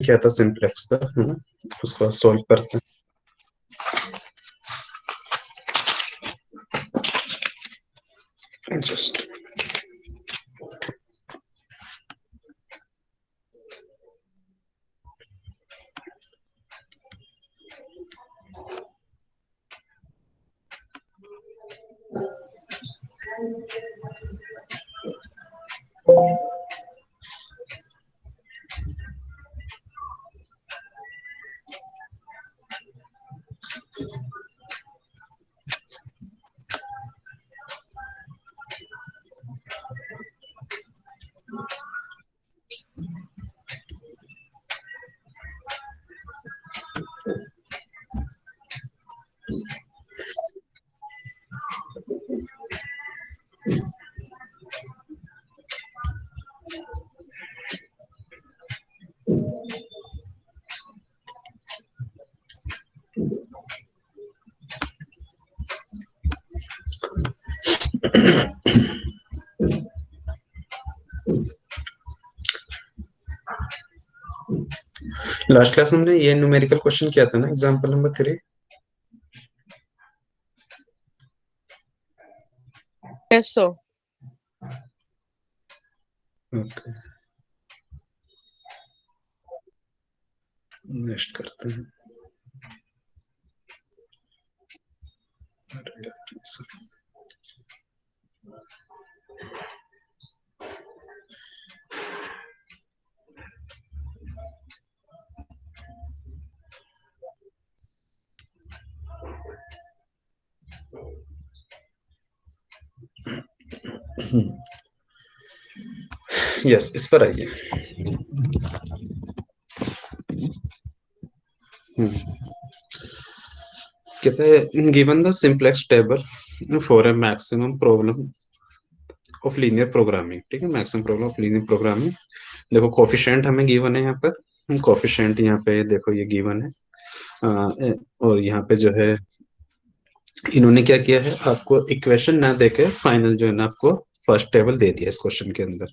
क्या था सिंप्लेक्स का, है ना, उसको सॉल्व करते हैं। जस्ट लास्ट क्लास में हमने ये न्यूमेरिकल क्वेश्चन किया था ना, example number 3। Yes, sir. Okay, next करते हैं। यस, इस पर आइए। कहते हैं given the simplex table for a maximum problem of linear programming. ठीक है, maximum problem of linear programming. देखो कोफिशिएंट हमें गिवन है यहाँ पर, कोफिशिएंट यहाँ पे देखो ये गिवन है। और यहाँ पे जो है इन्होंने क्या किया है, आपको इक्वेशन ना देके फाइनल जो है ना आपको फर्स्ट टेबल दे दिया इस क्वेश्चन के अंदर।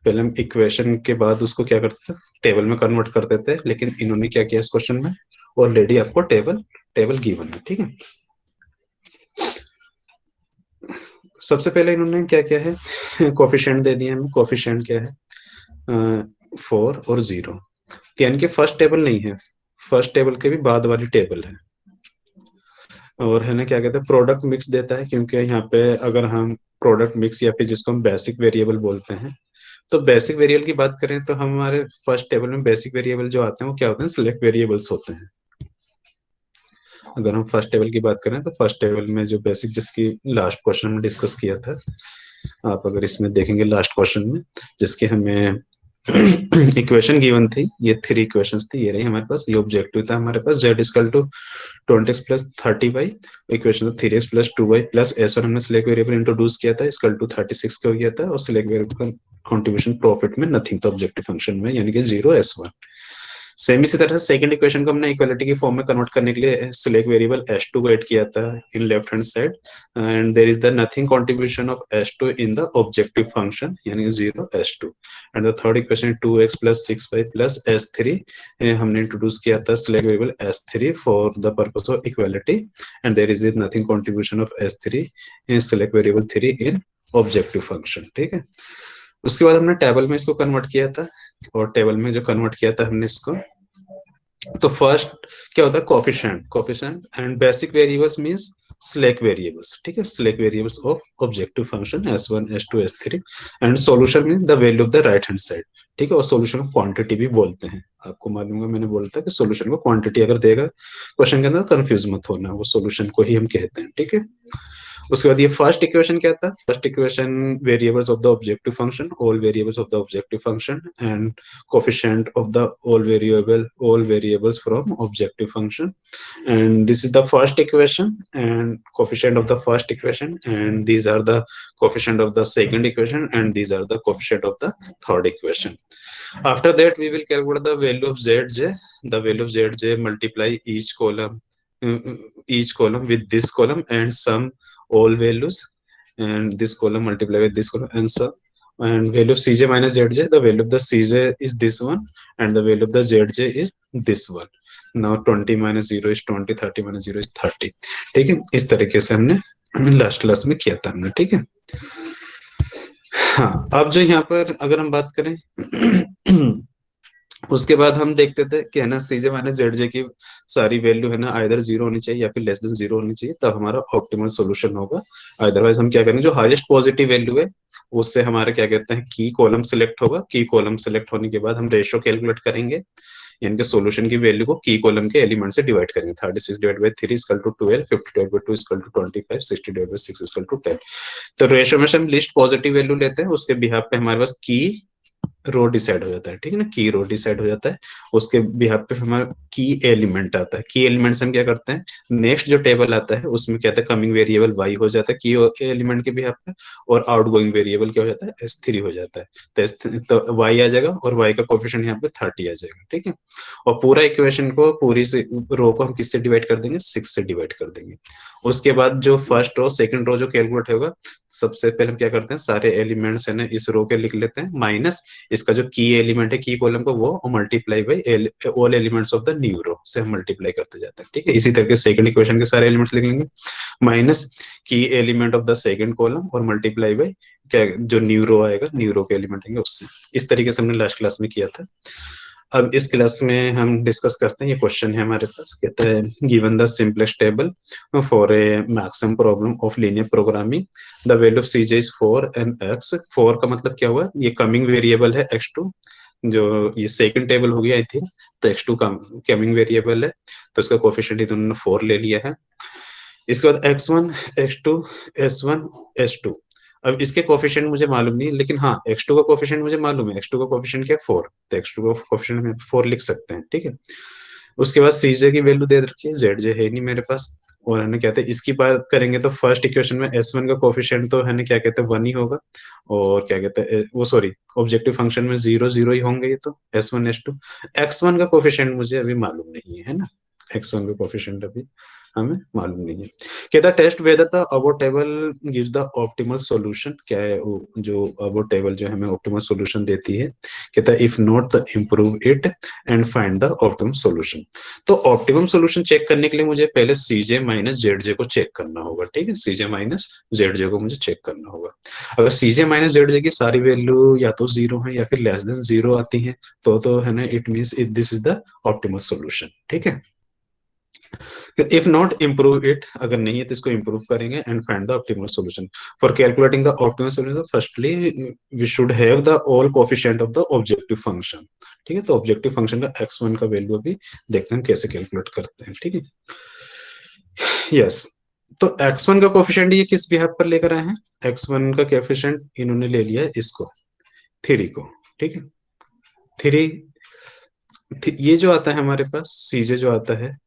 पहले हम इक्वेशन के बाद उसको क्या करते थे, टेबल में कन्वर्ट करते थे, लेकिन इन्होंने क्या किया इस क्वेश्चन में, ऑलरेडी आपको टेबल गिवन है। ठीक है, सबसे पहले इन्होंने क्या किया है, कोफिशिएंट दे दिया हमें। कोफिशिएंट क्या है, 4 और 0, यानी कि फर्स्ट टेबल नहीं है, फर्स्ट टेबल के भी बाद वाली टेबल है। और है ना क्या कहते हैं, प्रोडक्ट मिक्स देता है, क्योंकि यहाँ पे अगर हम प्रोडक्ट मिक्स या फिर जिसको हम बेसिक वेरिएबल बोलते हैं, तो बेसिक वेरिएबल की बात करें तो हमारे फर्स्ट टेबल में बेसिक वेरिएबल जो आते हैं वो क्या होते हैं, सिलेक्ट वेरिएबल्स होते हैं। अगर हम फर्स्ट टेबल की बात करें तो फर्स्ट टेबल में जो बेसिक, जिसकी लास्ट क्वेश्चन में डिस्कस किया था, आप अगर इसमें देखेंगे लास्ट क्वेश्चन में, जिसके हमें इक्वेशन गिवन थी, ये 3 इक्वेशंस थी, ये रही हमारे पास। ये ऑब्जेक्टिव था हमारे पास, z equal to 20x plus 30y, equation 3x plus 2y plus s1 हमने सिलेक्ट वेरिएबल इंट्रोड्यूस किया था, इक्वल टू 36 का हो गया था, और सिलेक्ट वेरिएबल कंट्रीब्यूशन प्रॉफिट में नथिंग था ऑब्जेक्टिव फंक्शन में, यानी कि 0 s1। सेम इसी तरह से सेकंड इक्वेशन को हमने इक्वालिटी की फॉर्म में कन्वर्ट करने के लिए सिलेक्ट वेरिएबल s2 को ऐड किया था in left hand side, and there is the nothing contribution of s2 in the objective function, यानी 0 s2। And the third equation 2x plus 6y plus s3, हमने introduce किया था select variable s3 for the purpose of equality, and there is nothing contribution of s3 in select variable 3 in objective function. ठीक है, उसके बाद हमने table में इसको कन्वर्ट किया था, और टेबल में जो कन्वर्ट किया था हमने इसको, तो फर्स्ट क्या होता है, coefficient and basic variables means select variables. ठीक है, select variables of objective function s1 s2 s3, and solution means the value of the right hand side. ठीक है, और सॉल्यूशन को क्वांटिटी भी बोलते हैं, आपको मालूम है, मैंने बोला था कि सॉल्यूशन को क्वांटिटी अगर देगा क्वेश्चन के अंदर, कंफ्यूज मत होना, वो सॉल्यूशन को ही हम कहते हैं। ठीक है, उसके बाद ये फर्स्ट इक्वेशन क्या था, first equation variables of the objective function, all variables of the objective function, and coefficient of the all variables from objective function, and this is the first equation and coefficient of the first equation, and these are the coefficient of the second equation, and these are the coefficient of the third equation. After that we will calculate the value of zj, the value of zj, multiply each column with this column and sum all values, and this column multiply with this column and sum and value of Cj minus Zj, the value of the Cj is this one and the value of the Zj is this one. Now 20 minus 0 is 20, 30 minus 0 is 30. ठीक है, इस तरीके से हमने last class में किया था हमने, ठीक है। हाँ, अब जो यहाँ पर अगर हम बात करें उसके बाद हम देखते थे कि है ना Cj माइनस Zj की सारी वैल्यू है ना आइदर जीरो होनी चाहिए या फिर लेस देन जीरो होनी चाहिए, तब हमारा ऑप्टिमल सॉल्यूशन होगा। अदरवाइज हम क्या करेंगे, जो हाईएस्ट पॉजिटिव वैल्यू है उससे हमारा क्या कहते हैं की कॉलम सिलेक्ट होगा। की कॉलम सिलेक्ट होने के बाद हम रेशियो कैलकुलेट करेंगे, यानी कि सॉल्यूशन की वैल्यू को की कॉलम के एलिमेंट से डिवाइड करेंगे। 36 divide by 3 equal to 12, 50 divide by 2 equal to 25, 60 divide by 6 equal to 10। तो रेशियो में से हम लिस्ट पॉजिटिव वैल्यू लेते हैं, उसके बिहाफ पे हमारे पास की रो डिसाइड हो जाता है, ठीक है ना, की रो डिसाइड हो जाता है। उसके बिहाफ पे हमारा की एलिमेंट आता है। की एलिमेंट से हम क्या करते हैं, नेक्स्ट जो टेबल आता है उसमें क्या आता है, कमिंग वेरिएबल वाई हो जाता है की एलिमेंट के बिहाफ पे, और आउटगोइंग वेरिएबल क्या हो जाता है, S3 हो जाता है। तो तो वाई आ जाएगा और वाई का कोफिशिएंट यहाँ पे 30 आ जाएगा, ठीक है। और पूरा इक्वेशन को, पूरी रो को हम किससे डिवाइड कर देंगे, 6 से डिवाइड कर देंगे। उसके बाद जो फर्स्ट रो सेकंड रो जो कैलकुलेट होगा, सबसे पहले हम क्या करते हैं, सारे एलिमेंट्स है ना इस रो के लिख लेते हैं, माइनस इसका जो की एलिमेंट है की कॉलम का वो, और multiply by all elements of the new row से हम मल्टीप्लाई करते जाते हैं, ठीक है। इसी तरीके से सेकंड इक्वेशन के सारे एलिमेंट्स लिख लेंगे, minus key element of the second column और मल्टीप्लाई बाई क्या जो न्यू रो आएगा, न्यू रो के एलिमेंट आएंगे उससे। इस तरीके से हमने लास्ट क्लास में किया था। अब इस क्लास में हम डिस्कस करते हैं, ये क्वेश्चन है हमारे पास, कहता है given the simplest table for a maximum problem of linear programming, the value of Cj is 4 and x। 4 का मतलब क्या हुआ, ये कमिंग वेरिएबल है x2, जो ये सेकंड टेबल हो गया आई थिंक, तो x2 कमिंग वेरिएबल है, तो इसका कोफिशिएंट इन्होंने 4 ले लिया है। इसके बाद x1, x2, s1, s2। अब इसके कोफिशिएंट मुझे मालूम नहीं, लेकिन हाँ x2 का कोफिशिएंट मुझे मालूम है, x2 का कोफिशिएंट क्या है 4, तो x2 का कोफिशिएंट हम 4 लिख सकते हैं, ठीक है। उसके बाद Cj की वैल्यू दे रखी है, Zj है नहीं मेरे पास, और है ना कहते हैं इसकी बात करेंगे तो फर्स्ट इक्वेशन में S1 का कोफिशिएंट तो है ना क्या कहते हैं 1 ही होगा, और क्या कहते हैं वो सॉरी ऑब्जेक्टिव फंक्शन में 0 0 ही होंगे, ये तो S1 S2। x1 का कोफिशिएंट मुझे अभी मालूम नहीं है ना, x1 का कोफिशिएंट अभी हमें मालूम नहीं है। कहता test whether the above table gives the optimal solution, क्या है जो अबोव टेबल जो हमें ऑप्टिमल सॉल्यूशन देती है, कहता है इफ नॉट तो improve it and find the optimum solution. तो ऑप्टिमम सॉल्यूशन चेक करने के लिए मुझे पहले Cj माइनस Zj को चेक करना होगा, ठीक है। Cj माइनस Zj को मुझे चेक करना होगा। अगर Cj माइनस Zj की सारी वैल्यू या तो जीरो है या फिर लेस देन जीरो आती है, तो है ना it means this is the optimal solution, ठीक है। इफ नॉट इम्प्रूव इट, अगर नहीं है तो इसको इम्प्रूव करेंगे and find the optimal solution. For calculating the optimal solution firstly we should have the all coefficient of the objective function, ठीक है। तो ऑब्जेक्टिव फंक्शन का x1 का वैल्यू अभी देखते हैं कैसे कैलकुलेट करते हैं, ठीक है। यस, तो x1 का कोफिशिएंट ये किस बिहाफ पर लेकर आए हैं, x1 का कोफिशिएंट इन्होंने ले लिया है इसको 3 को, ठीक है। 3 ये जो आता है हमारे पास Cj जो आता है,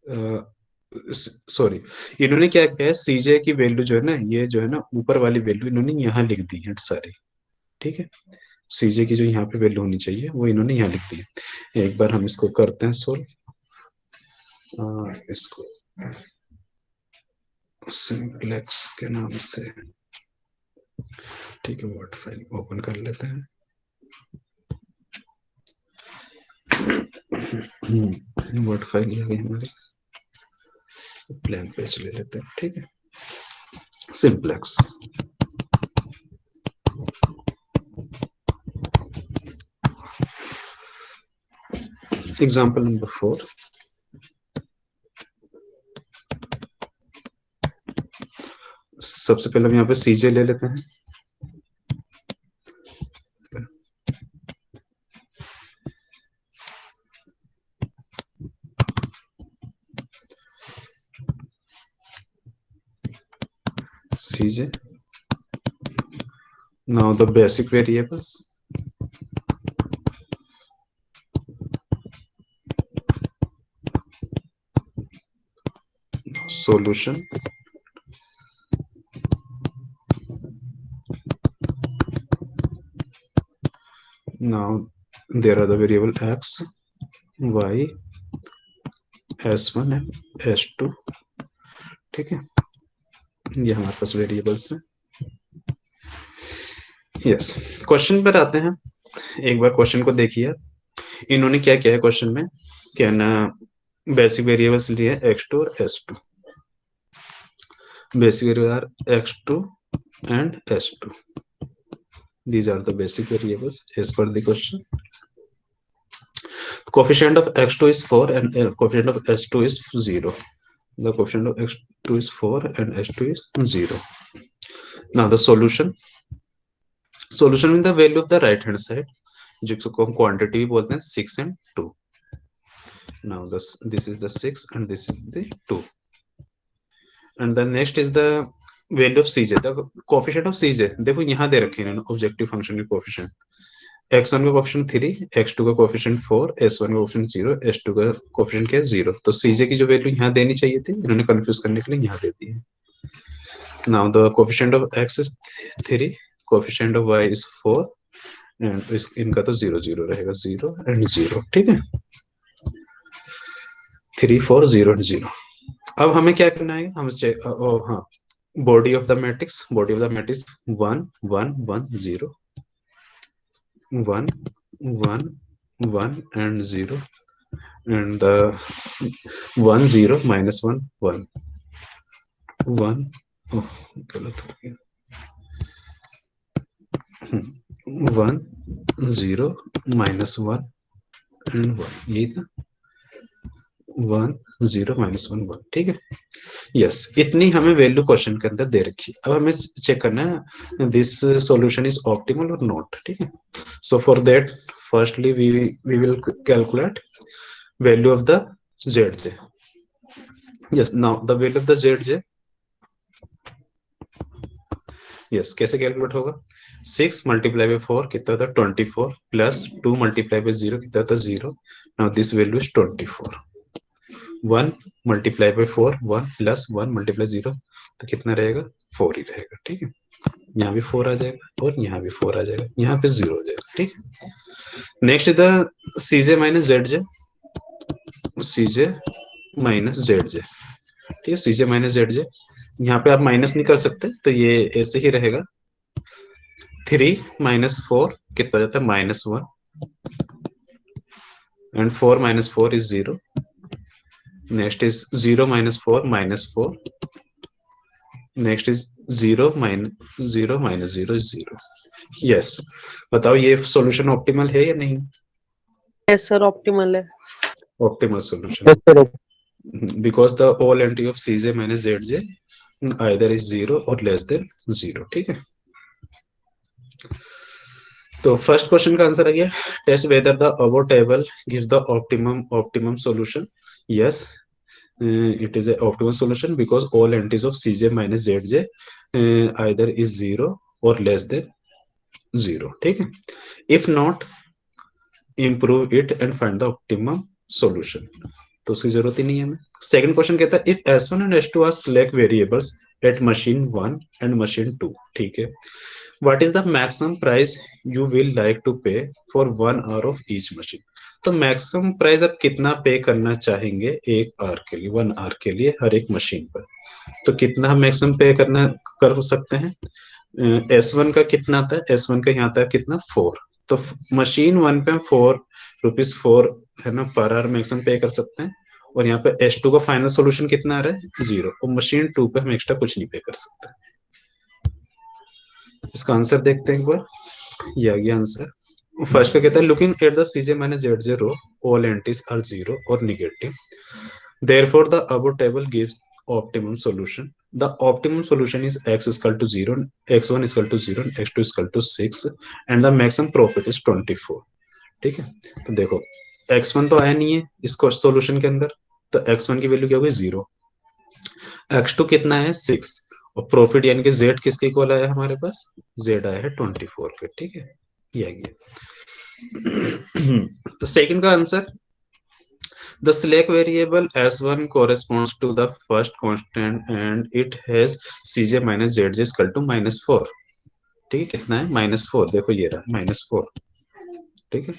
सॉरी इन्होंने क्या किया है, Cj की वैल्यू जो है ना, ये जो है ना ऊपर वाली वैल्यू इन्होंने यहाँ लिख दी है सारी, ठीक है। Cj की जो यहाँ पे वैल्यू होनी चाहिए वो इन्होंने यहाँ लिख दी है। एक बार हम इसको करते हैं सोल्व, इसको सिंप्लेक्स के नाम से, ठीक है। वर्ड फाइल ओपन कर लेते हैं। वर्ड फाइल आ गई हमारी, प्लेन पेज ले लेते हैं, ठीक है। सिंप्लेक्स एग्जाम्पल नंबर 4, सबसे पहले हम यहाँ पे Cj ले लेते हैं। Cj, now the basic variables, solution, now there are the variable x, y, s1 and s2, ठीक है। ये हमारे पास वेरिएबल्स हैं। यस, क्वेश्चन पर आते हैं। एक बार क्वेश्चन को देखिए, इन्होंने क्या किया है क्वेश्चन में, क्या ना, बेसिक वेरिएबल्स लिए x2 और s2, basic variable x2 and s2, these are the basic variables as per the question. Coefficient of x2 is 4 and coefficient of s2 is 0. The coefficient of x2 is 4 and s2 is 0. Now the solution with the value of the right hand side, जिसको हम quantity भी बोलते हैं, 6 and 2. Now this is the 6 and this is the 2. And the next is the value of cj, the coefficient of cj. देखो यहाँ दे रखे हैं objective function के कोएफिशिएंट, x1 का कोएफिशिएंट 3, x2 का कोएफिशिएंट 4, s1 का कोएफिशिएंट 0, s2 का coefficient क्या है 0. तो cj की जो वैल्यू यहाँ देनी चाहिए थी, इन्होंने कंफ्यूज करने के लिए यहाँ दे दी है. Now the coefficient of x is 3, coefficient of y is 4, and इनका तो 0 0 रहेगा, 0 and 0. ठीक है, 3 4 0 and 0. अब हमें क्या करना है, हम हाँ, body of the matrix 1 1 1 0, 1 1 1 and 0, and the 1 0 minus 1 1 1, oh गलत हो गया, 1 0 minus 1 and 1, यही था, 1 0 minus 1 1. ठीक है, यस, इतनी हमें वैल्यू क्वेश्चन के अंदर दे रखी है. अब हमें चेक करना है दिस सॉल्यूशन इज ऑप्टिमल और नॉट. ठीक है, so for that firstly we will calculate value of the zj. Yes, now the value of the zj, yes, कैसे कैलकुलेट होगा, 6 मल्टीप्लाई बाय 4 कितना था 24, प्लस 2 मल्टीप्लाई बाय 0 कितना था 0. Now this value is 24. 1 multiply by 4 1, plus 1 multiply 0 तो कितना रहेगा 4 ही रहेगा. ठीक है, यहाँ भी 4 आ जाएगा और यहाँ भी 4 आ जाएगा, यहाँ पे 0 हो जाएगा. ठीक है, next the cj minus zj, cj minus zj. ठीक है, cj माइनस zj, यहाँ पे आप माइनस नहीं कर सकते तो ये ऐसे ही रहेगा. 3 माइनस 4 कितना जाता है -1, and 4 minus 4 is 0. Next is 0 minus 4 -4. Next is 0 minus 0 is 0. Yes, बताओ ये सॉल्यूशन ऑप्टिमल है या नहीं? यस सर, ऑप्टिमल है. Optimal solution, because the whole entry of cj minus zj either is 0 or less than 0. ठीक है, तो first question का आंसर आ गया, test whether the above table gives the optimum solution. Yes, it is a optimal solution because all entries of cj minus zj either is 0 or less than 0. ठीक है, if not improve it and find the optimum solution, तो उसकी जरूरत ही नहीं है हमें. Second question कहता है if s1 and s2 are select variables at machine 1 and machine 2. ठीक है, what is the maximum price you will like to pay for 1 hour of each machine. तो मैक्सिमम प्राइस आप कितना पे करना चाहेंगे एक आवर के लिए, 1 आवर के लिए हर एक मशीन पर. तो कितना हम मैक्सिमम पे कर सकते हैं, S1 का कितना था, S1 का यहाँ था कितना 4, तो मशीन 1 पे हम 4 रुपीज 4 है ना पर आवर मैक्सिमम पे कर सकते हैं. और यहाँ पे S2 का फाइनल सॉल्यूशन कितना आ रहा है 0, और मशीन 2 पे हम एक्स्ट्रा कुछ नहीं पे कर सकते. इसका आंसर देखते हैं एक बार, ये आ गया आंसर. फर्स्ट का कहता है looking at the cj minus zj row all entries are 0 और negative, therefore the above table gives optimum solution. The optimum solution is x equal to 0, x1 equal to 0, x2 equal to 6 and the maximum profit is 24. ठीक है, तो देखो x1 तो आया नहीं है इसको सॉल्यूशन के अंदर, तो x1 की वैल्यू क्या होगी 0, x2 कितना है 6, और प्रॉफिट यानी कि z किसके इक्वल आया हमारे पास, z आया है 24 के. ठीक है, ये आ गया. तो सेकंड का answer, the select variable s1 corresponds to the first constant and it has cj minus zj equal to -4. ठीक है, कितना है -4, देखो ये रहा -4. ठीक है,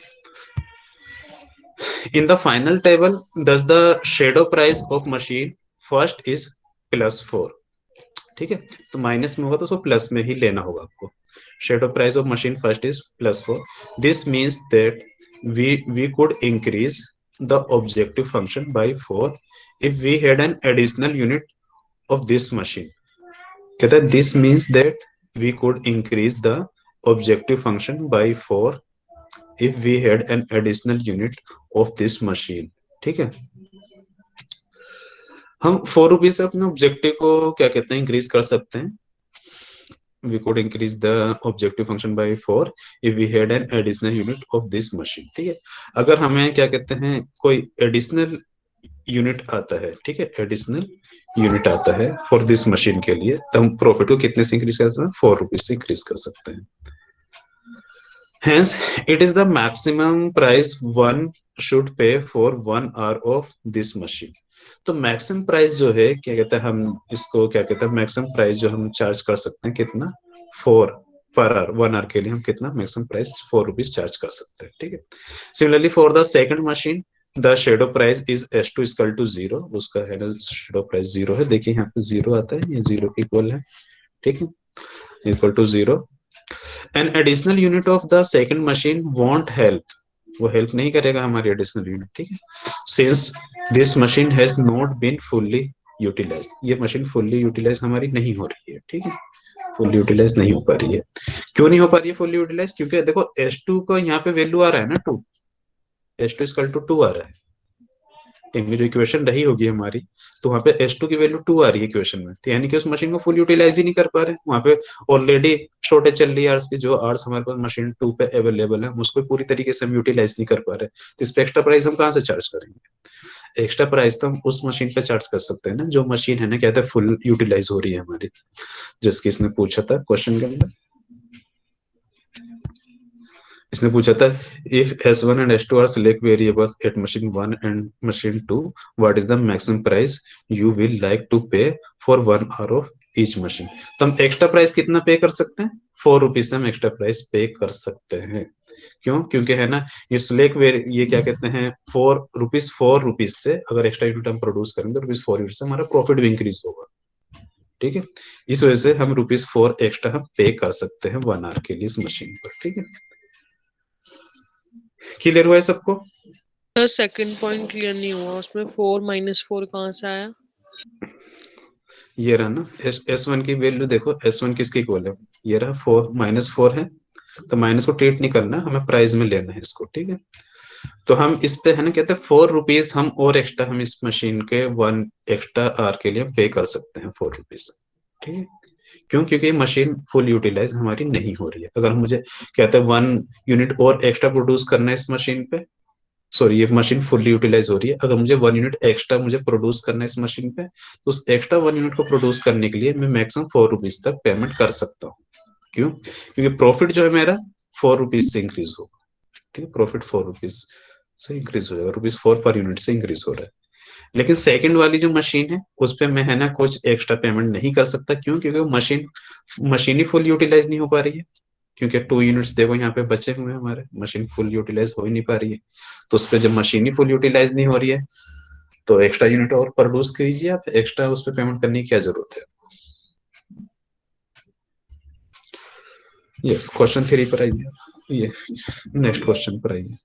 in the final table thus the shadow price of machine first is +4. ठीक है, तो माइनस में होगा तो उसको प्लस में ही लेना होगा आपको। Shadow price of machine first is +4। This means that we could increase the objective function by 4 if we had an additional unit of this machine. कहता है this means that we could increase the objective function by 4 if we had an additional unit of this machine. ठीक है, हम 4 rupees से अपने objective को क्या कहते हैं, इंक्रीज कर सकते हैं। we could increase the objective function by 4 if we had an additional unit of this machine। ठीक है, अगर हमें क्या कहते हैं कोई एडिशनल यूनिट आता है, ठीक है, एडिशनल यूनिट आता है फॉर दिस मशीन के लिए, तो हम प्रॉफिट को कितने से इंक्रीज कर सकते हैं, 4 रुपीज से इंक्रीज कर सकते हैं। Hence, it is the maximum price one should pay for 1 hour of this machine। तो मैक्सिमम प्राइस जो है क्या कहते हैं, हम इसको क्या कहते हैं, मैक्सिमम प्राइस जो हम चार्ज कर सकते हैं कितना, 4 पर आवर, 1 आवर के लिए हम कितना मैक्सिमम प्राइस 4 रुपीज चार्ज कर सकते हैं। ठीक है, similarly for the second machine the shadow price is S2 = 0। उसका है ना शेडो प्राइस 0 है, देखिए यहाँ पे 0 आता है, ये 0 के इक्वल है। ठीक है, equal to 0। An additional unit of the second machine won't help, वो हेल्प नहीं करेगा हमारी एडिशनल यूनिट। ठीक है, since this machine has not been fully utilise, ये मशीन फुल्ली यूटिलाइज हमारी नहीं हो रही है। ठीक है, फुल्ली यूटिलाइज नहीं हो पा रही है। क्यों नहीं हो पा रही है फुल्ली यूटिलाइज, क्योंकि देखो S2 का यहाँ पे वैल्यू आ रहा है ना 2, S2 = 2 आ रहा है, इनमें जो इक्वेशन रही होगी हमारी, तो वहां पे S2 की वैल्यू 2 आ रही है इक्वेशन में, तो यानी कि उस मशीन को फुल यूटिलाइज ही नहीं कर पा रहे, वहां पे ऑलरेडी शॉर्टेज चल रही है आर्स की, जो आर्स हमारे पास मशीन 2 पे अवेलेबल है उसको पूरी तरीके से हम यूटिलाइज नहीं कर पा रहे, तो इस पे एक्स्ट्रा प्राइस हम कहाँ से चार्ज करेंगे। एक्स्ट्रा प्राइस तो हम उस मशीन पे चार्ज कर सकते हैं ना जो मशीन है ना कहते हैं फुल यूटिलाइज हो रही है हमारी, जिसकी इसने पूछा था क्वेश्चन के अंदर। इसने पूछा था if S1 and S2 are select variables at machine 1 and machine 2 what is the maximum price you will like to pay for 1 hour of each machine. तो हम एक्स्ट्रा प्राइस कितना पे कर सकते हैं, 4 रुपीज से हम एक्स्ट्रा प्राइस पे कर सकते हैं। क्यों, क्योंकि है ना ये सिलेक्ट ये क्या कहते हैं 4 रुपीज से अगर एक्स्ट्रा यूनिट हम प्रोड्यूस करेंगे तो ₹4 से हमारा प्रॉफिट भी इंक्रीज होगा। ठीक है, इस वजह से हम ₹4 एक्स्ट्रा हम पे कर सकते हैं 1 आवर के लिए इस मशीन पर। ठीक है, क्लियर हुआ है सबको। सर सेकंड पॉइंट क्लियर नहीं हुआ, उसमें 4 - 4 कहाँ से आया। ये रहा ना S1 की वैल्यू देखो, S1 किसके इक्वल है, ये रहा 4 - 4 है, तो माइनस को ट्रीट नहीं करना, हमें प्राइस में लेना है इसको। ठीक है, तो हम इस पे है ना कहते हैं 4 रुपीज हम और एक्स्ट्रा हम इस मशीन के 1 एक्स्ट्रा आवर के लिए पे कर सकते हैं 4 रुपीज। ठीक है, क्यों, क्योंकि मशीन फुल यूटिलाइज हमारी नहीं हो रही है। अगर मुझे कहते हैं 1 यूनिट और एक्स्ट्रा प्रोड्यूस करना है इस मशीन पे, सॉरी ये मशीन फुल्ली यूटिलाइज हो रही है, अगर मुझे 1 यूनिट एक्स्ट्रा मुझे प्रोड्यूस करना है इस मशीन पे, तो उस एक्स्ट्रा 1 यूनिट को प्रोड्यूस करने के लिए मैं मैक्सिमम 4 रुपीज तक पेमेंट कर सकता हूँ। क्यों, क्योंकि प्रॉफिट जो है मेरा 4 रुपीज से इंक्रीज होगा। ठीक है, प्रॉफिट 4 रुपीज से इंक्रीज हो जाएगा, ₹4 पर यूनिट से इंक्रीज हो रहा है। लेकिन सेकंड वाली जो मशीन है उस पे मैं है ना कुछ एक्स्ट्रा पेमेंट नहीं कर सकता। क्यों, क्योंकि मशीन ही फुल यूटिलाइज नहीं हो पा रही है, क्योंकि 2 यूनिट्स देखो यहाँ पे बचे हुए हैं हमारे, मशीन फुल यूटिलाइज हो ही नहीं पा रही है। तो उस पर जब मशीन ही फुल यूटिलाइज नहीं हो रही है तो एक्स्ट्रा यूनिट और प्रोड्यूस कीजिए आप, एक्स्ट्रा उस पर पेमेंट करने की क्या जरूरत है। यस, क्वेश्चन 3 पर आइए, ये नेक्स्ट क्वेश्चन पर आइए।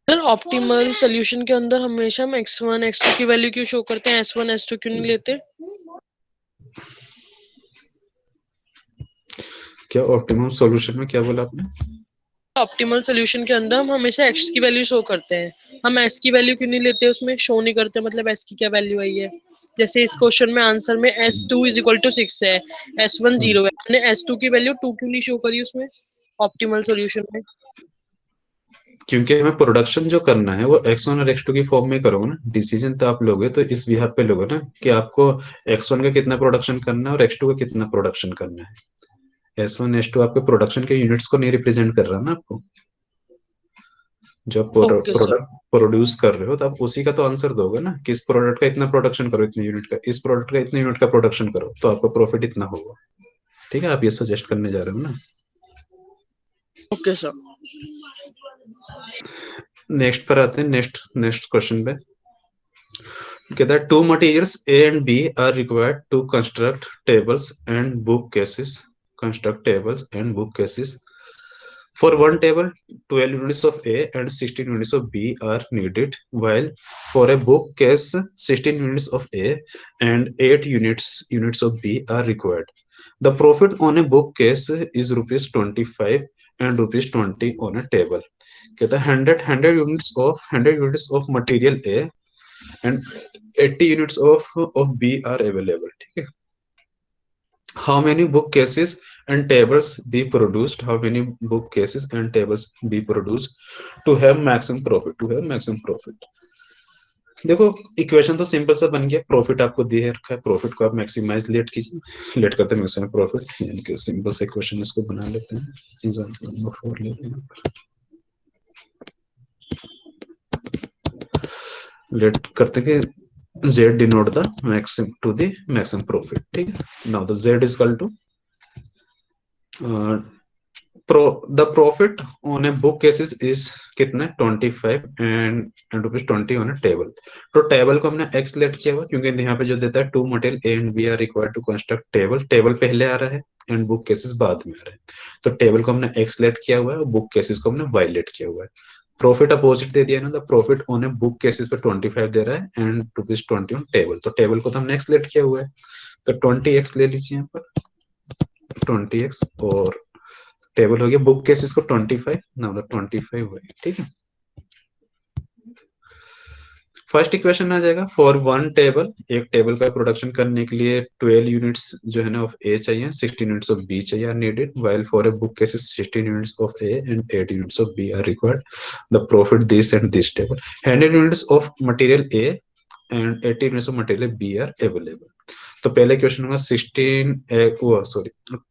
सर ऑप्टिमल सोल्यूशन के अंदर हमेशा हम x1 x2 की वैल्यू क्यों शो करते हैं, S1 S2 क्यों नहीं लेते। क्या ऑप्टिमम सॉल्यूशन में क्या बोला आपने। ऑप्टिमल सोल्यूशन के अंदर हम हमेशा x की वैल्यू शो करते हैं, हम s की वैल्यू क्यों नहीं लेते, उसमें शो नहीं करते, मतलब s की क्या वैल्यू आई है। जैसे इस क्वेश्चन में आंसर में S2 = 6 है, S1 0 है, हमने S2 की वैल्यू 2 क्यों नहीं शो करी उसमें ऑप्टिमल सोल्यूशन में। क्योंकि हमें प्रोडक्शन जो करना है वो X1 और X2 की फॉर्म में करोगे ना, डिसीजन तो आप लोगे तो इस बिहाफ पे लोगे ना कि आपको X1 का कितना प्रोडक्शन करना है और X2 का कितना प्रोडक्शन करना है। S1 S2 आपके प्रोडक्शन के यूनिट्स को नहीं रिप्रेजेंट कर रहा ना आपको, जब ओके सर। प्रोडक्ट प्रोड्यूस कर रहे हो तो आप उसी का तो आंसर दोगे ना कि इस प्रोडक्ट का इतना प्रोडक्शन करो, इतने यूनिट का, इस प्रोडक्ट का इतने यूनिट का प्रोडक्शन करो तो आपका प्रॉफिट इतना होगा। ठीक है, आप ये सजेस्ट करने जा रहे हो ना। Okay sir. नेक्स्ट पर आते हैं, नेक्स्ट नेक्स्ट क्वेश्चन पे। कहता है two materials A and B are required to construct tables and book cases, construct tables and book cases. For one table, 12 units of A and 16 units of B are needed, while for a bookcase, 16 units of A and 8 units of B are required. The profit on a bookcase is rupees 25 and rupees 20 on a table. कहता है 100 units of material A and 80 units of B are available. ठीक है. How many bookcases and tables be produced? How many bookcases and tables be produced to have maximum profit? To have maximum profit. देखो equation तो simple सा बन गया. Profit आपको दिए रखा है, प्रॉफिट को आप मैक्सिमाइज लेट कीजिए, लेट करते मैक्सिमम प्रॉफिट, यानी कि सिंपल से इक्वेशन इसको बना लेते हैं. एग्जांपल नंबर 4 लेते हैं, लेट करते हैं कि z denote the maximum to the maximum profit. ठीक है. Now the z is equal to the profit on a book cases is कितना 25 and rupees 20 on a table. तो टेबल को हमने x लेट किया हुआ क्योंकि यहाँ पे जो देता है two material A and B are required to construct table. Table पहले आ रहा है एंड बुक केसेस बाद में आ रहे हैं. तो टेबल को हमने x लेट किया हुआ है और बुक केसेस को हमने y लेट किया हुआ है. प्रॉफिट अपोजिट दे दिया ना, the profit on A book cases पे 25 दे रहा है एंड रुपीज 20 ऑन टेबल. तो टेबल को तो हमने x लेट किया हुआ है, तो 20x ले लीजिए यहाँ पर 20x, और टेबल हो गया बुक केसेस को 25, नाउ द 25 वही. ठीक है. फर्स्ट इक्वेशन आ जाएगा फॉर वन टेबल, एक टेबल का प्रोडक्शन करने के लिए 12 यूनिट्स जो है ना ऑफ ए चाहिए, 16 यूनिट्स ऑफ बी चाहिए are needed, while for a book cases 16 units of A and 8 units of B are required. The profit this and this table. 100 units of material A and 80 units of material B are available. तो पहले question होगा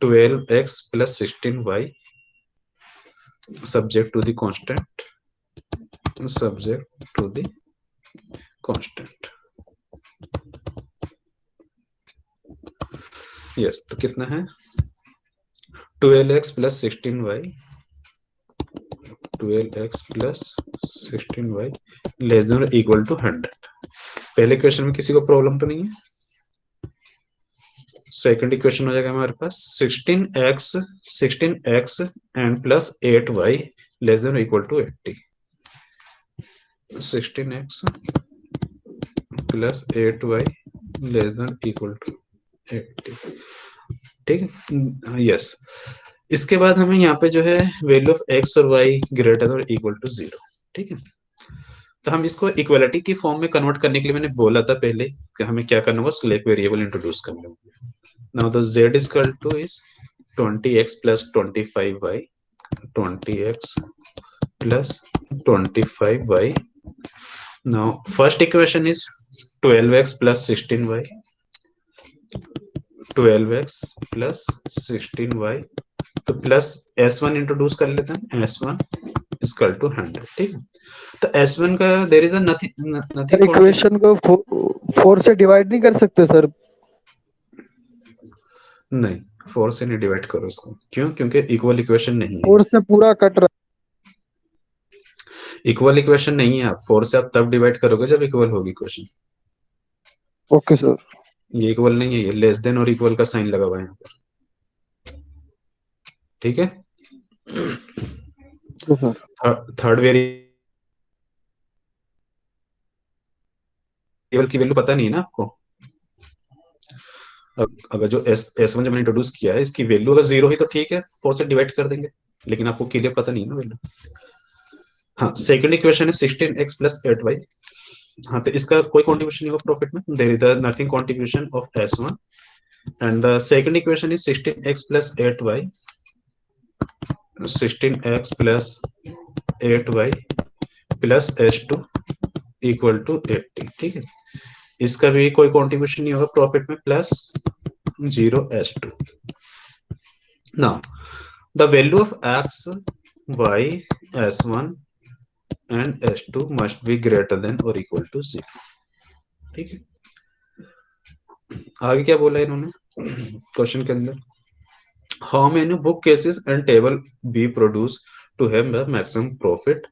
12x plus 16y subject to the constant, subject to the constant. yes, तो कितना है 12x plus 16y, 12x plus 16y less than equal to 100. पहले question में किसी को प्रॉब्लम तो नहीं है. सेकंड इक्वेशन हो जाएगा हमारे पास 16x and plus 8y less than equal to 80. 16x plus 8y less than equal to 80. ठीक है. यस. इसके बाद हमें यहाँ पे जो है वैल्यू ऑफ x और y greater than equal to 0. ठीक है. तो हम इसको इक्वलिटी की फॉर्म में कन्वर्ट करने के लिए मैंने बोला था पहले कि हमें क्या करना होगा, सिलेक्ट वेरिएबल इंट्रोड्यूस करना होगा. Now the z is equal to is 20x plus 25y, 20x plus 25y. Now first equation is 12x plus 16y, 12x plus 16y. तो प्लस s1 इंट्रोड्यूस कर लेते हैं, s1 इक्वल टू 100. ठीक है. तो s1 का there is a nothing. Equation को 4 से डिवाइड नहीं कर सकते सर? नहीं, 4 से नहीं डिवाइड करो उसको. क्यों? क्योंकि इक्वल इक्वेशन नहीं है. 4 से पूरा कट रहा. इक्वल इक्वेशन नहीं है. आप 4 से आप तब डिवाइड करोगे जब इक्वल होगी इक्वेशन. Okay sir. ये इक्वल नहीं है, ये लेस देन और इक्वल का साइन लगा हुआ है यहाँ पर. ठीक है. थर्ड वेरिएबल की वैल्यू पता नहीं है ना आपको. अगर जो S1 जब मैंने इंट्रोड्यूस किया है इसकी वैल्यू अगर 0 ही तो ठीक है, 4 से डिवाइड कर देंगे, लेकिन आपको क्लियर पता नहीं है ना वैल्यू. हाँ. सेकंड इक्वेशन है 16x प्लस 8y. हाँ, तो इसका कोई कंट्रीब्यूशन नहीं होगा प्रॉफिट में. There is nothing contribution of S1 and the second equation is 16x plus 8y, 16x plus 8y plus S2 equal to 80. ठीक है. इसका भी कोई कंट्रीब्यूशन नहीं होगा प्रॉफिट में, plus 0 S2. Now the value of x, y, S1 and S2 must be greater than और equal to 0. ठीक है. आगे क्या बोला इन्होंने क्वेश्चन के अंदर, how many book cases and table be produce to have the maximum profit.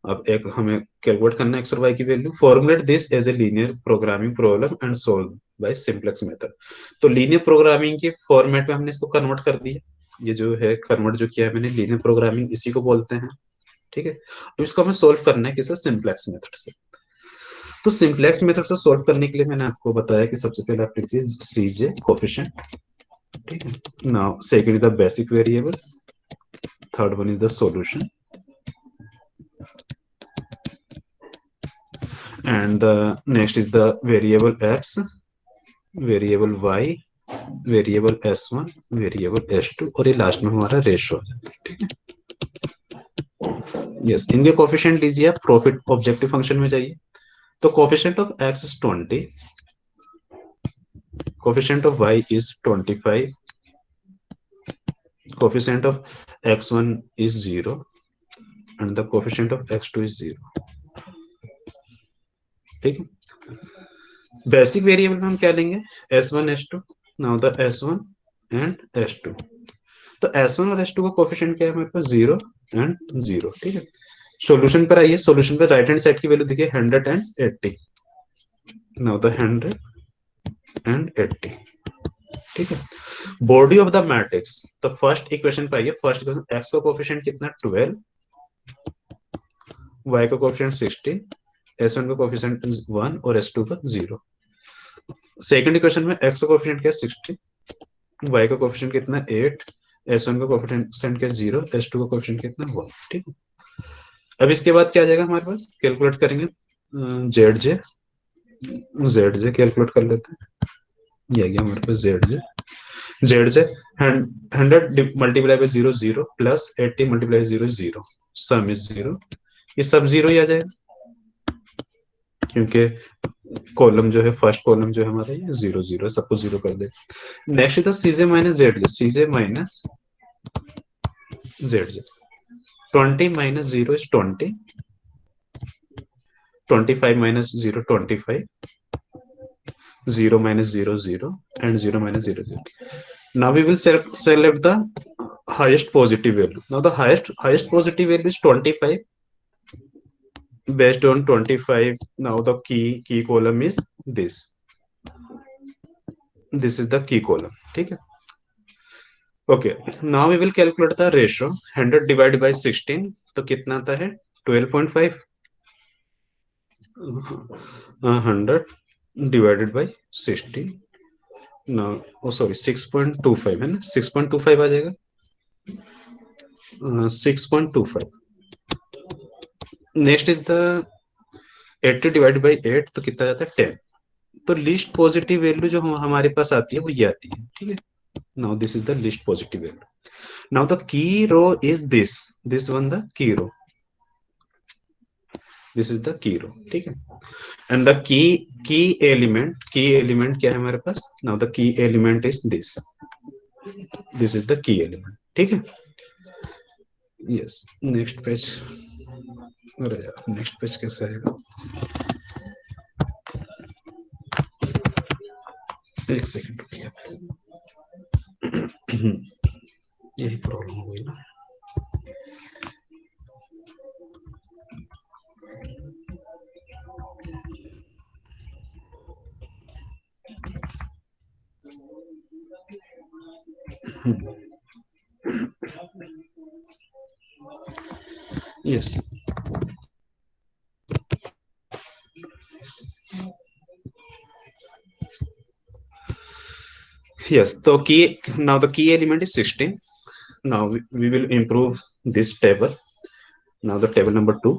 अब एक हमें कैलकुलेट करना है एक्स और वाई की value. Formulate this as a linear programming problem and solve by simplex method. तो लीनियर प्रोग्रामिंग के format में हमने इसको कन्वर्ट कर दिया। ये जो है कन्वर्ट जो किया है मैंने, लीनियर प्रोग्रामिंग इसी को बोलते हैं। ठीक है, अब इसको हमें सोल्व करना है किसे, सिंपलेक्स मेथड से। तो सिंपलेक्स मेथड से सोल्व करने के लिए मैंने आपको बताया कि सबसे पहले आप लिखिए सीजे कोफिशिएंट। ठीक है, now second is the basic variables, third one is the solution, and the next is the variable x, variable y, variable s1, variable s2, और ये लास्ट में हमारा रेशो हो जाता है। ठीक है, यस, इनके कोफिशिएंट लीजिए आप, प्रॉफिट ऑब्जेक्टिव फंक्शन में जाइए। तो coefficient of x is 20, coefficient of y is 25, coefficient of x1 is 0 and the coefficient of x2 is 0। ठीक है, बेसिक वेरिएबल में हम क्या लेंगे, s1 s2। Now the s1 and s2, तो s1 और s2 का कोफिशिएंट क्या है हमारे पास, 0 एंड 0। ठीक है, सॉल्यूशन पर आइए, सॉल्यूशन पर राइट हैंड साइड की वैल्यू देखिए 100 एंड 80। Now the 100 and 80। ठीक है, बॉडी ऑफ द मैट्रिक्स, तो फर्स्ट इक्वेशन पर आइए। फर्स्ट इक्वेशन, x का कोफिशिएंट कितना 12, y का कोफिशिएंट 16, s1 का कोफिशिएंट 1 और s2 का 0। सेकंड इक्वेशन में x का कोफिशिएंट क्या है 60, y का कोफिशिएंट कितना 8, s1 का कोफिशिएंट क्या 0, s2 का कोफिशिएंट कितना 1। ठीक है, अब इसके बाद क्या आ जाएगा हमारे पास, कैलकुलेट करेंगे z j, z j calculate कर लेते हैं। ये आ गया हमारे पास z j 100 multiply by 0 0 plus 80 multiply 0 0, sum is 0। ये सब 0 ही आ जाएगा क्योंकि कॉलम जो है, फर्स्ट कॉलम जो है हमारा ये 0 0, सबको 0 कर दे। नेक्स्ट था c j minus z j, c j minus z j, 20 minus 0 is 20, 25 minus 0 25, 0 minus 0 0 and 0 minus 0 0। Now we will select the highest positive value. Now the highest positive value is 25, based on 25। now the key column is this is the key column। ठीक है, okay, now we will calculate the ratio। 100 divided by 16 तो कितना आता है 12.5, 100 divided by 16 ना, ओ sorry 6.25 है ना, 6.25 आ जाएगा, 6.25। Next is the 80 divided by 8 तो कितना जाता है 10। तो लिस्ट पॉजिटिव वैल्यू जो हमारे पास आती है वो ये आती है। ठीक है, now this is the least positive value. Now the key row is this one the key row, this is the key रो। ठीक है, एंड द की एलिमेंट क्या है हमारे पास, now the key element is this is the key element. ठीक है, yes, next page. अरे यार नेक्स्ट पेज कैसे आएगा, एक सेकंड रुकिए, यही प्रॉब्लम हो गई ना। Yes, yes, so now the key element is 16। now we will improve this table। now the table number 2,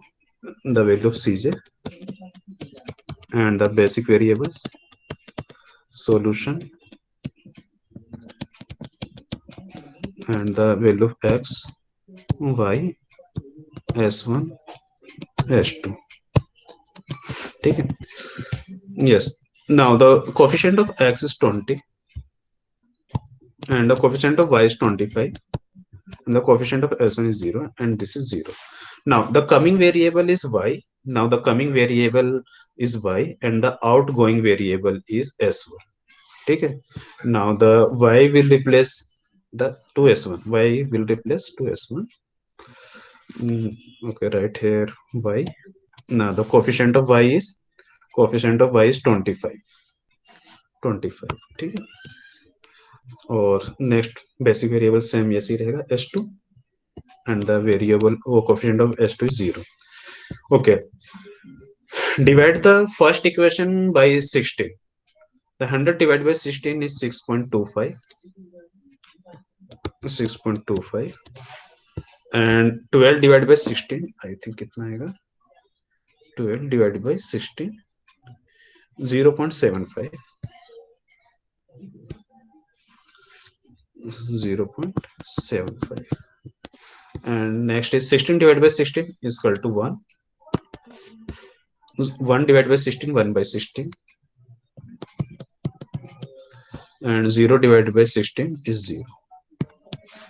the value of cj and the basic variables, solution and the value of x, y, s1, s2। ठीक है, yes, now the coefficient of x is 20 and the coefficient of y is 25 and the coefficient of s1 is 0 and this is 0। now the coming variable is y, now the coming variable is y and the outgoing variable is s1। ठीक है, now the y will replace the 2s1, y will replace 2s1 Okay, right here y. Now the coefficient of y is 25, ठीक है। और next basic variable same ऐसे ही रहेगा s2, and the variable वो coefficient of s2 is 0. Okay, divide the first equation by 16. The 100 divided by 16 is 6.25, and 12 divided by 16 I think कितना आएगा, 12 divided by 16 0.75, 0.75, and next is 16 divided by 16 is equal to 1. 1 divided by 16 1 by 16, and 0 divided by 16 is 0,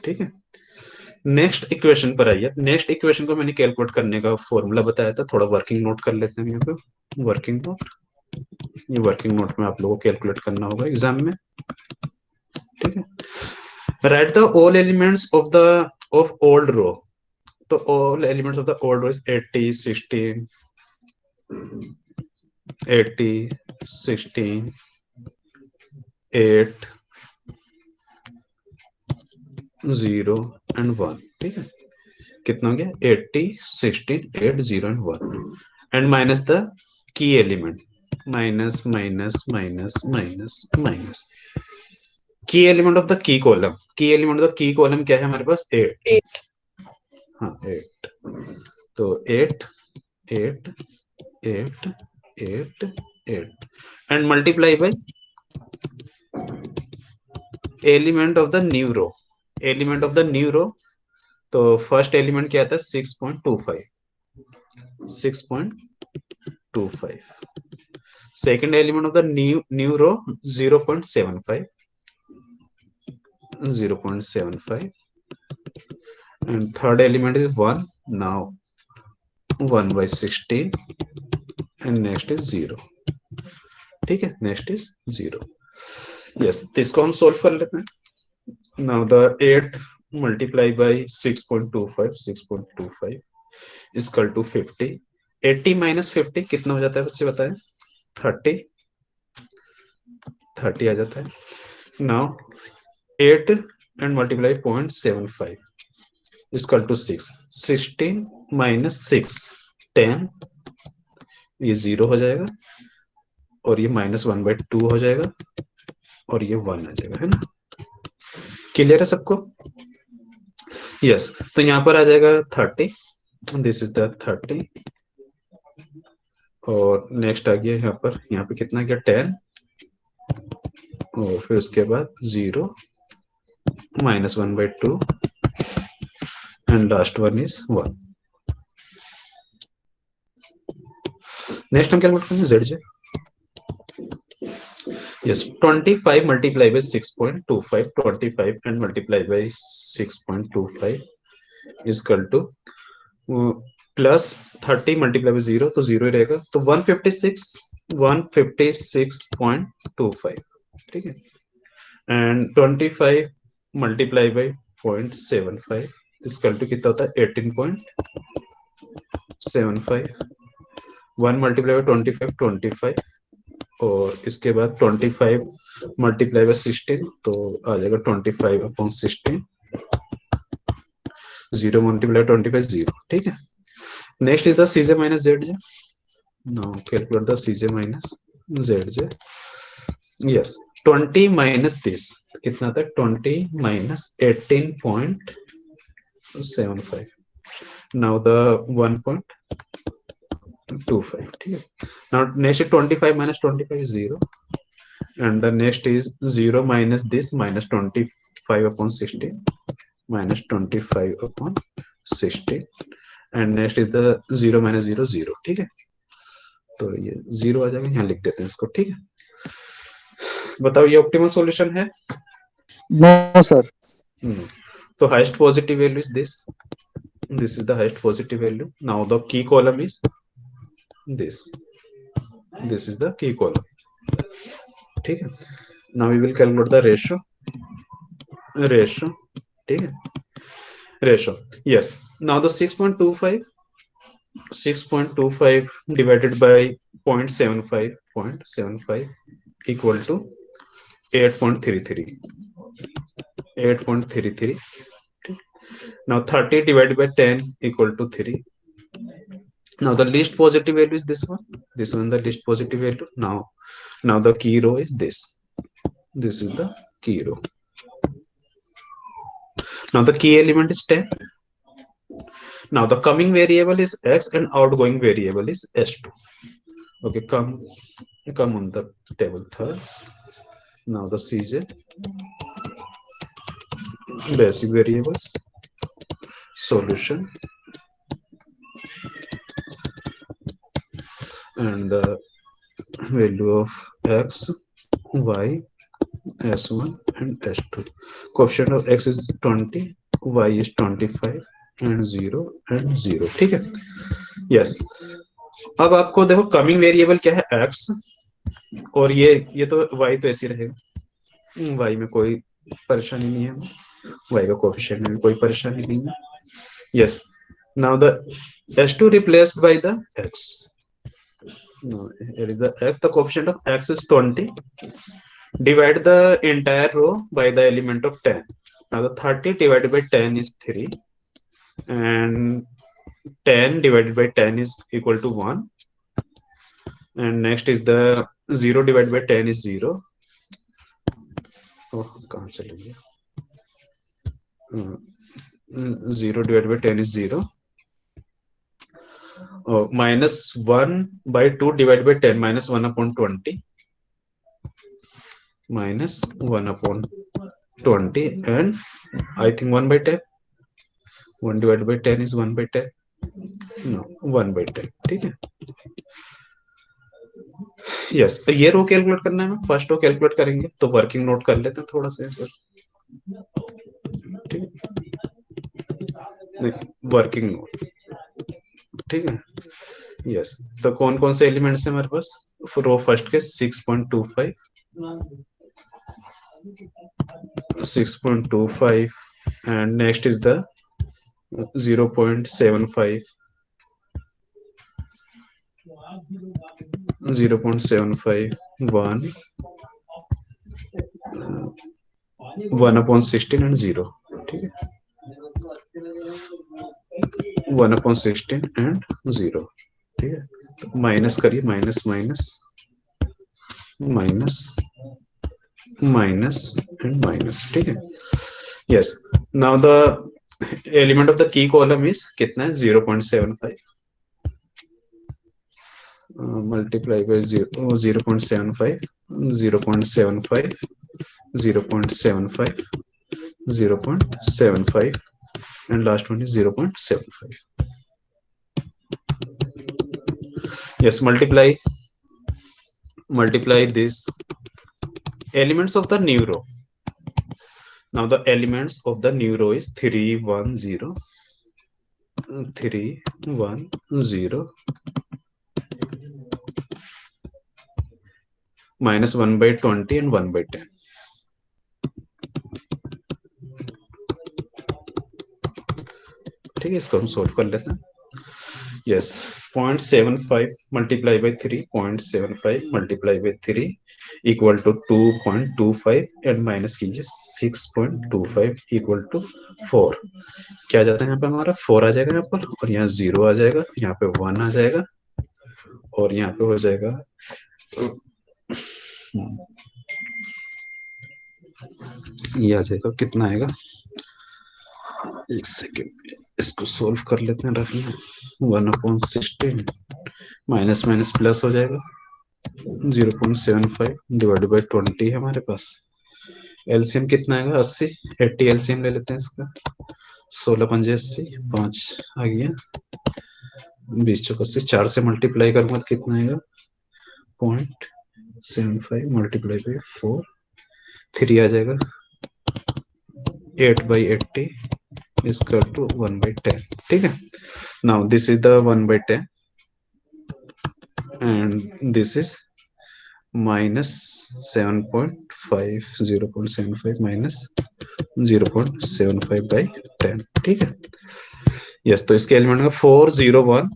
ठीक है। Next equation पर आइए। Next equation को मैंने calculate करने का फॉर्मूला बताया था, थोड़ा वर्किंग नोट कर लेते हैं। यहाँ पे वर्किंग नोट, ये वर्किंग नोट में आप लोगों को कैलकुलेट करना होगा एग्जाम में, ठीक है। Write the all elements of old row. तो all elements of the old row is 80 16 80 16 8 0 and 1, ठीक है। कितना हो गया, 80 16 8 0 and 1, and minus the key element, minus minus minus minus minus key element of the key column. Key element of the key column क्या है हमारे पास, 8। हाँ 8, तो 8 8 8 8 8 and multiply by element of the new row. Element of the new row, तो first element क्या आता है 6.25, 6.25। Second element of the new row 0.75, 0.75, and third element is 1. Now 1 by 16, and next is 0, ठीक है। next is 0, yes। तो इसको हम solve कर लेते हैं। now the 8 multiply by 6.25 is equal to 50। 80 minus 50 कितना हो जाता है बच्चे बताएं, 30 आ जाता है। now 8 and multiply 0.75 is equal to 6। 16 minus 6 10, ये 0 हो जाएगा, और ये -1/2 हो जाएगा, और ये 1 आ जाएगा, है ना। क्लियर है सबको, यस। तो यहाँ पर आ जाएगा 30, दिस इज द 30, और नेक्स्ट आ गया यहाँ पे कितना गया 10, और फिर उसके बाद 0 -1/2, and last one is 1। Next हम कैलकुलेट करेंगे ZJ। yes 25 multiplied by 6.25, 25 and multiplied by 6.25 is equal to plus 30 multiply by 0, तो 0 ही रहेगा, तो 156.25, ठीक है। And 25 multiply by 0.75 equal to कितना होता है 18.75। 1 मल्टीप्लाई बाय 25, और इसके बाद 25 मल्टीप्लाई बाय 16, तो आ जाएगा 25/16। 0 मल्टीप्लाई 25 0, ठीक है। Next is the CJ minus ZJ। Now calculate the CJ minus ZJ। Yes 20 minus this कितना था, 20 minus 18.75। नाउ द 1.25, ठीक है। Now next 25 minus 25 is 0, and the next is 0 minus this -25/16, -25/16, and next is the 0 minus 0 0, ठीक है। तो ये 0 आ जाएगा, यहाँ लिख देते हैं इसको, ठीक है। बताओ ये ऑप्टिमल सॉल्यूशन है? No sir. तो highest positive value is this is the highest positive value. Now the key column is this is the key column, ठीक है। Now we will calculate the ratio, ठीक है। ratio. Yes, now the 6.25 divided by 0.75 equal to 8.33. 8.33. Now 30 divided by 10 equal to 3. Now the least positive value is this one. This one the least positive value. Now the key row is this. This is the key row. Now the key element is 10. Now the coming variable is x and outgoing variable is s2. Okay, come on the table third. Now the CJ, basic variables, solution, and the value of x, y, s1 and s2. Coefficient of x is 20, y is 25 and 0 and 0. ठीक है? Yes. अब आपको देखो coming variable क्या है x, और ये तो y तो ऐसे रहेगा, y में कोई परेशानी नहीं है, y का कोएफिशिएंट में भी कोई परेशानी नहीं है. Yes. Now the s2 replaced by the x. No, here is the x. The coefficient of x is 20. Divide the entire row by the element of 10. Now the 30 divided by 10 is 3, and 10 divided by 10 is equal to 1, and next is the 0 divided by 10 is 0. Oh, कहाँ चले गया? 0 divided by 10 is 0. Minus 1 by 2 divided by 10, minus 1 upon 20. Minus 1 upon 20, and I think 1 by 10. 1 divided by 10 is 1 by 10. No, 1 by 10. ठीक है? Yes, ये रो calculate करना है. First row calculate करेंगे तो वर्किंग नोट कर लेते हैं थोड़ा सा. ठीक है, वर्किंग नोट. ठीक है. यस, तो कौन कौन से एलिमेंट्स है हमारे पास? रो फर्स्ट के 6.25, 6.25, and next is the 0.75, 0.75, 1, 1 upon 16 and 0. ठीक है, 1 upon 16 and 0. ठीक है, तो माइनस करिए, minus minus minus minus and minus. ठीक है. Yes, now the element of the key column is कितना है? 0.75 multiply by 0.75, 0.75, 0.75, 0.75, and last one is 0.75. Yes, multiply this elements of the new row. Now the elements of the new row is 3, 1, 0, 3, 1, 0, minus 1 by 20 and 1 by 10. ठीक है, इसको हम solve कर लेते हैं. Yes, 0.75 multiply by 3, 0.75 multiply by 3 equal to 2.25, and minus कीजिए 6.25 equal to 4. क्या आ जाता है यहाँ पे? हमारा 4 आ जाएगा यहाँ पर, और यहाँ 0 आ जाएगा, यहाँ पे 1 आ जाएगा, और यहाँ पे हो जाएगा ये आ जाएगा. कितना आएगा? एक सेकेंड, इसको सोल्व कर लेते हैं रफली. 1/16 माइनस माइनस प्लस हो जाएगा. 0.75 डिवाइडेड बाई 20 है हमारे पास. एलसीएम कितना आएगा? 80. 80 एलसीएम ले लेते हैं इसका. 16 80, 5 आ गया. 20 चौक 80, 4 से मल्टीप्लाई करूंगा तो कितना आएगा? 0.75 मल्टीप्लाई बाई 4, 3 आ जाएगा. 8/80 is equal to 1/10. ठीक है. Now this is the 1/10 and this is minus 7.5, 0.75 minus 0.75/10, ठीक है। यस, तो इसके एलिमेंट में 401,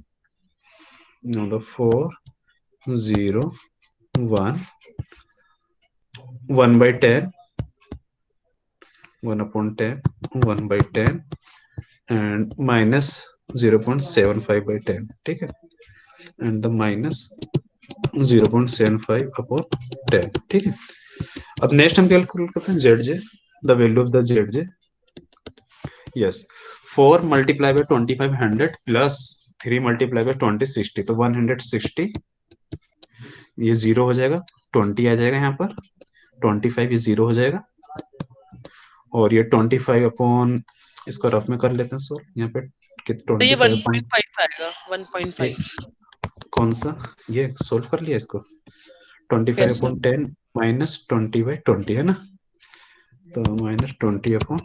401 1/10, 1/10, 1/10 एंड माइनस 0.75/10, ठीक है, एंड द माइनस 0.75/10, ठीक है। अब नेक्स्ट हम कैलकुलेट करते हैं Z J, the value of the Z J. Yes, 4 multiply by 2500 plus 3 multiply by 2060, तो 160, ये जीरो हो जाएगा, 20 आ जाएगा यहाँ पर, 25 ये जीरो हो जाएगा, और ये 25 अपॉन, इसको रफ में कर लेते हैं सो यहाँ पे तो ये 25 अपॉन 1.5 आएगा, 1.5। एक, कौन सा, ये सोल्व कर लिया इसको, 25 यस सर। अपॉन 10 माइनस 20/20 है ना, तो माइनस 20 अपॉन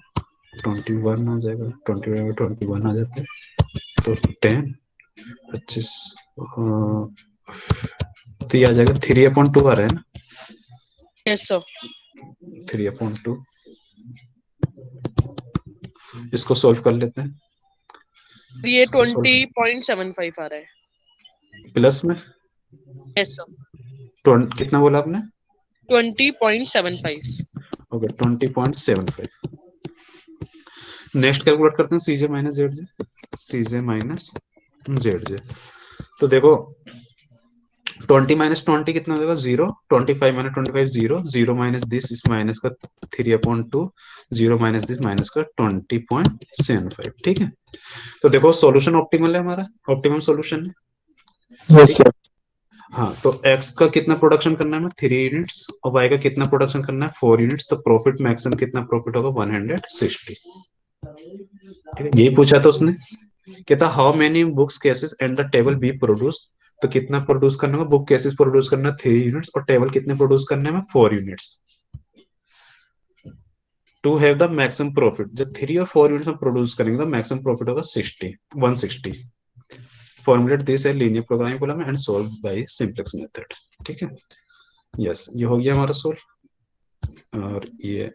21 आ जाएगा, 20/21 आ जाता है, तो 10, 25, तो ये आ जाएगा 3/2 आ रहा है ना, यस सर। 3/2, इसको सोल्व कर लेते हैं, ये इसको सोल्व 20.75 आ रहा है। प्लस में यस सर। कितना बोला आपने, 20.75। ओके 20.75। नेक्स्ट कैलकुलेट करते हैं सीजे minus z j, c j minus z जे, तो देखो 20 माइनस 20 कितना हो जाएगा, 0, 25 माइनस 25 0, 0 माइनस दिस, इस माइनस का 3/2, 0 माइनस दिस माइनस का 20.75, ठीक है। तो देखो सॉल्यूशन ऑप्टिमल है हमारा, ऑप्टिमम सॉल्यूशन है, यस ठीक सर। है। हाँ, तो x का कितना प्रोडक्शन करना है हमें, 3 यूनिट्स, और y का कितना प्रोडक्शन करना है, 4 यूनिट्स, तो प्रॉफिट मैक्सिमम कितना प्रॉफिट होगा, 160, ठीक है। यही पूछा था उसने, कहता how many books cases and the table be produce, तो कितना प्रोड्यूस करना होगा, बुक केसेस प्रोड्यूस करना 3 यूनिट्स, और टेबल कितने प्रोड्यूस करने में 4 units, to have the maximum profit, जब 3 और 4 यूनिट्स में प्रोड्यूस करेंगे तो मैक्सिमम प्रॉफिट होगा 160। फॉर्मुलेट दिस है linear programming problem and solve by simplex method, ठीक है। यस, ये हो गया हमारा सोल्व, और ये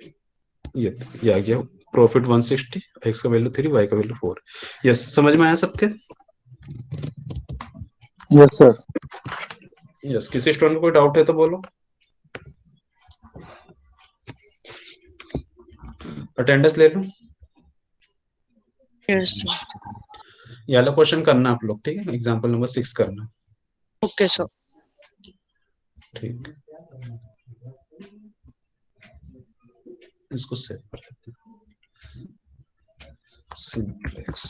आ गया प्रॉफिट 160, एक्स का वैल्यू 3, वाई का वैल्यू 4। यस, समझ में आया सबके, यस सर। यस, किसी स्टूडेंट को कोई डाउट है तो बोलो, अटेंडेंस ले लो, यस सर। ये वाला क्वेश्चन करना आप लोग, ठीक है, एग्जाम्पल नंबर 6 करना, ओके सर। ठीक, इसको सेव कर लेते हैं, सिंप्लेक्स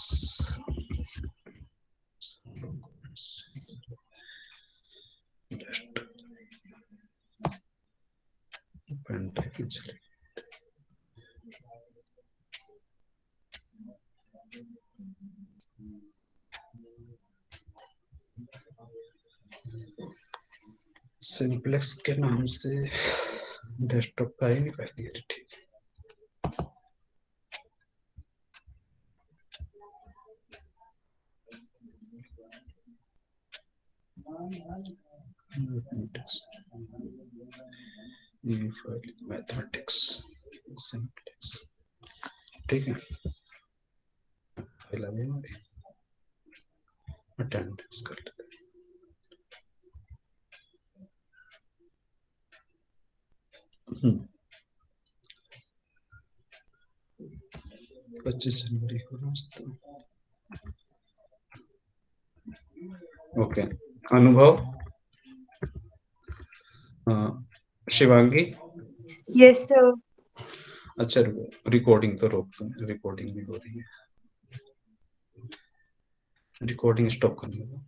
सिंप्लेक्स के नाम से डेस्कटॉप का ही निकालिए, ठीक है। मैथमेटिक्स सिंप्लेक्स, ठीक है, फाइल आ गई हमारी, अटेंडेंस कर लेते हैं। 25 जनवरी को नाश्ता, ओके, अनुभव, शिवांगी, यस सर। अच्छा रिकॉर्डिंग तो रोक दो, रिकॉर्डिंग भी हो रही है, रिकॉर्डिंग स्टॉप करने दो।